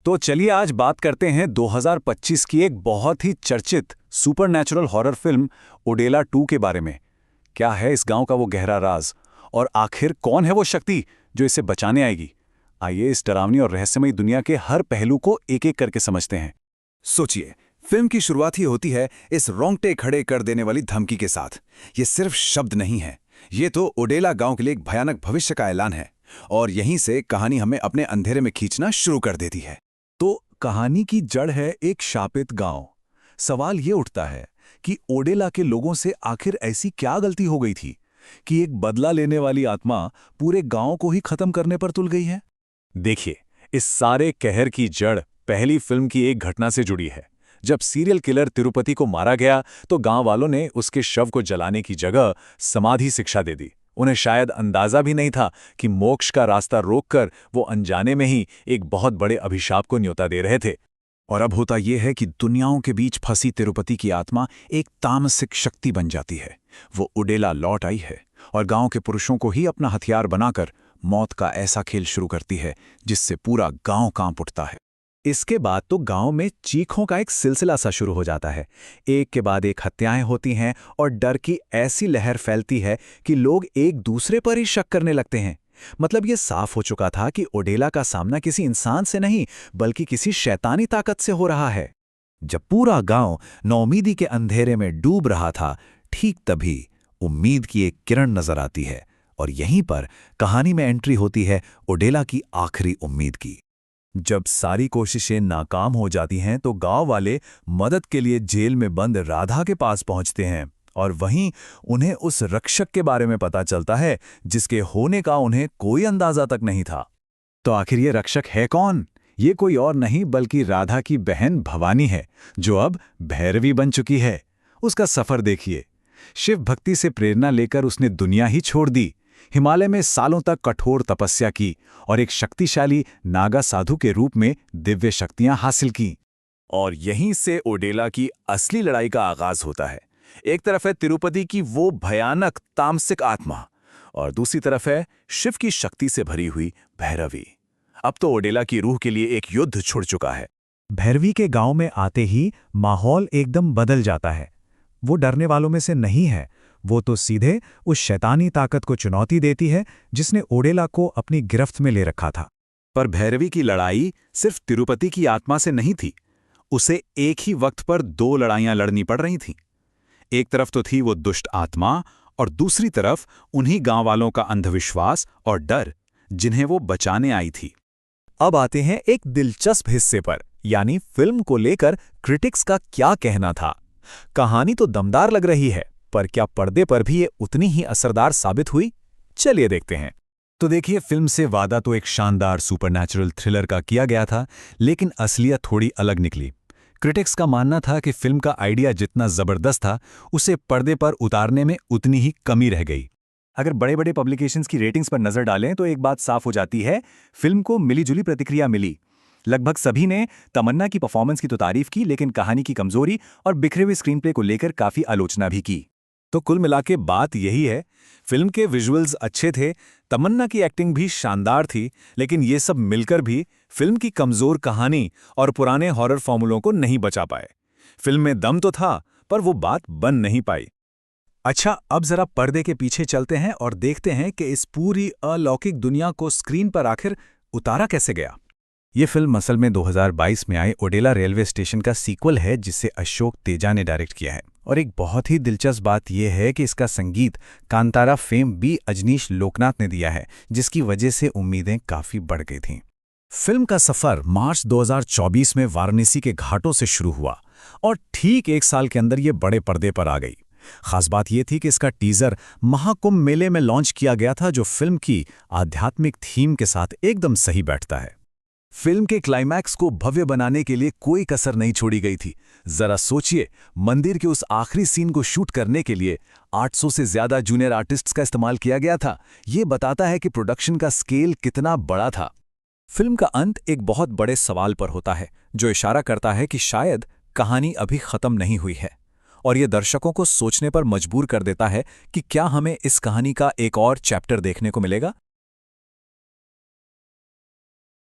तो चलिए आज बात करते हैं 2025 की एक बहुत ही चर्चित सुपरनैचुरल हॉरर फिल्म ओडेला 2 के बारे में। क्या है इस गांव का वो गहरा राज, और आखिर कौन है वो शक्ति जो इसे बचाने आएगी? आइए इस डरावनी और रहस्यमयी दुनिया के हर पहलू को एक-एक करके समझते हैं। सोचिए, फिल्म की शुरुआत ही होती है इस रोंगटे खड़े कर देने वाली धमकी के साथ। ये सिर्फ शब्द नहीं है, ये तो ओडेला गांव के लिए एक भयानक भविष्य का ऐलान है। और यहीं से कहानी हमें अपने अंधेरे में खींचना शुरू कर देती है। तो कहानी की जड़ है एक शापित गांव। सवाल ये उठता है कि ओडेला के लोगों से आखिर ऐसी क्या गलती हो गई थी कि एक बदला लेने वाली आत्मा पूरे गांव को ही खत्म करने पर तुल गई है। देखिए, इस सारे कहर की जड़ पहली फिल्म की एक घटना से जुड़ी है। जब सीरियल किलर तिरुपति को मारा गया तो गांव वालों ने उसके शव को जलाने की जगह समाधि शिक्षा दे दी। उन्हें शायद अंदाजा भी नहीं था कि मोक्ष का रास्ता रोककर वो अनजाने में ही एक बहुत बड़े अभिशाप को न्योता दे रहे थे। और अब होता यह है कि दुनियाओं के बीच फंसी तिरुपति की आत्मा एक तामसिक शक्ति बन जाती है। वो ओडेला लौट आई है और गांव के पुरुषों को ही अपना हथियार बनाकर मौत का ऐसा खेल शुरू करती है जिससे पूरा गांव कांप उठता है। इसके बाद तो गांव में चीखों का एक सिलसिला सा शुरू हो जाता है। एक के बाद एक हत्याएं होती हैं और डर की ऐसी लहर फैलती है कि लोग एक दूसरे पर ही शक करने लगते हैं। मतलब ये साफ हो चुका था कि ओडेला का सामना किसी इंसान से नहीं बल्कि किसी शैतानी ताकत से हो रहा है। जब पूरा गांव नौमीदी के अंधेरे में डूब रहा था, ठीक तभी उम्मीद की एक किरण नजर आती है। और यहीं पर कहानी में एंट्री होती है ओडेला की आखिरी उम्मीद की। जब सारी कोशिशें नाकाम हो जाती हैं तो गांव वाले मदद के लिए जेल में बंद राधा के पास पहुंचते हैं और वहीं उन्हें उस रक्षक के बारे में पता चलता है जिसके होने का उन्हें कोई अंदाजा तक नहीं था। तो आखिर ये रक्षक है कौन? ये कोई और नहीं बल्कि राधा की बहन भवानी है, जो अब भैरवी बन चुकी है। उसका सफर देखिए। शिव भक्ति से प्रेरणा लेकर उसने दुनिया ही छोड़ दी, हिमालय में सालों तक कठोर तपस्या की और एक शक्तिशाली नागा साधु के रूप में दिव्य शक्तियां हासिल की। और यहीं से ओडेला की असली लड़ाई का आगाज होता है। एक तरफ है तिरुपति की वो भयानक तामसिक आत्मा और दूसरी तरफ है शिव की शक्ति से भरी हुई भैरवी। अब तो ओडेला की रूह के लिए एक युद्ध छिड़ चुका है। भैरवी के गांव में आते ही माहौल एकदम बदल जाता है। वो डरने वालों में से नहीं है, वो तो सीधे उस शैतानी ताकत को चुनौती देती है जिसने ओडेला को अपनी गिरफ्त में ले रखा था। पर भैरवी की लड़ाई सिर्फ तिरुपति की आत्मा से नहीं थी। उसे एक ही वक्त पर दो लड़ाइयां लड़नी पड़ रही थीं। एक तरफ तो थी वो दुष्ट आत्मा और दूसरी तरफ उन्हीं गांव वालों का अंधविश्वास और डर जिन्हें वो बचाने आई थी। अब आते हैं एक दिलचस्प हिस्से पर, यानी फिल्म को लेकर क्रिटिक्स का क्या कहना था। कहानी तो दमदार लग रही है, पर क्या पर्दे पर भी ये उतनी ही असरदार साबित हुई? चलिए देखते हैं। तो देखिए, फिल्म से वादा तो एक शानदार सुपरनैचुरल थ्रिलर का किया गया था, लेकिन असलियत थोड़ी अलग निकली। क्रिटिक्स का मानना था कि फिल्म का आइडिया जितना जबरदस्त था, उसे पर्दे पर उतारने में उतनी ही कमी रह गई। अगर बड़े बड़े पब्लिकेशंस की रेटिंग्स पर नजर डालें तो एक बात साफ हो जाती है, फिल्म को मिलीजुली प्रतिक्रिया मिली। लगभग सभी ने तमन्ना की परफॉर्मेंस की तो तारीफ की, लेकिन कहानी की कमजोरी और बिखरे हुए स्क्रीन प्ले को लेकर काफी आलोचना भी की। तो कुल मिलाके बात यही है, फिल्म के विजुअल्स अच्छे थे, तमन्ना की एक्टिंग भी शानदार थी, लेकिन ये सब मिलकर भी फिल्म की कमजोर कहानी और पुराने हॉरर फॉर्मूलों को नहीं बचा पाए। फिल्म में दम तो था, पर वो बात बन नहीं पाई। अच्छा, अब जरा पर्दे के पीछे चलते हैं और देखते हैं कि इस पूरी अलौकिक दुनिया को स्क्रीन पर आखिर उतारा कैसे गया। ये फिल्म असल में 2022 में आए ओडेला रेलवे स्टेशन का सीक्वल है, जिसे अशोक तेजा ने डायरेक्ट किया है। और एक बहुत ही दिलचस्प बात यह है कि इसका संगीत कांतारा फेम बी अजनीश लोकनाथ ने दिया है, जिसकी वजह से उम्मीदें काफी बढ़ गई थीं। फिल्म का सफर मार्च 2024 में वाराणसी के घाटों से शुरू हुआ और ठीक एक साल के अंदर ये बड़े पर्दे पर आ गई। खास बात यह थी कि इसका टीजर महाकुंभ मेले में लॉन्च किया गया था, जो फिल्म की आध्यात्मिक थीम के साथ एकदम सही बैठता है। फिल्म के क्लाइमैक्स को भव्य बनाने के लिए कोई कसर नहीं छोड़ी गई थी। जरा सोचिए, मंदिर के उस आखिरी सीन को शूट करने के लिए 800 से ज्यादा जूनियर आर्टिस्ट्स का इस्तेमाल किया गया था। ये बताता है कि प्रोडक्शन का स्केल कितना बड़ा था। फिल्म का अंत एक बहुत बड़े सवाल पर होता है, जो इशारा करता है कि शायद कहानी अभी खत्म नहीं हुई है, और ये दर्शकों को सोचने पर मजबूर कर देता है कि क्या हमें इस कहानी का एक और चैप्टर देखने को मिलेगा।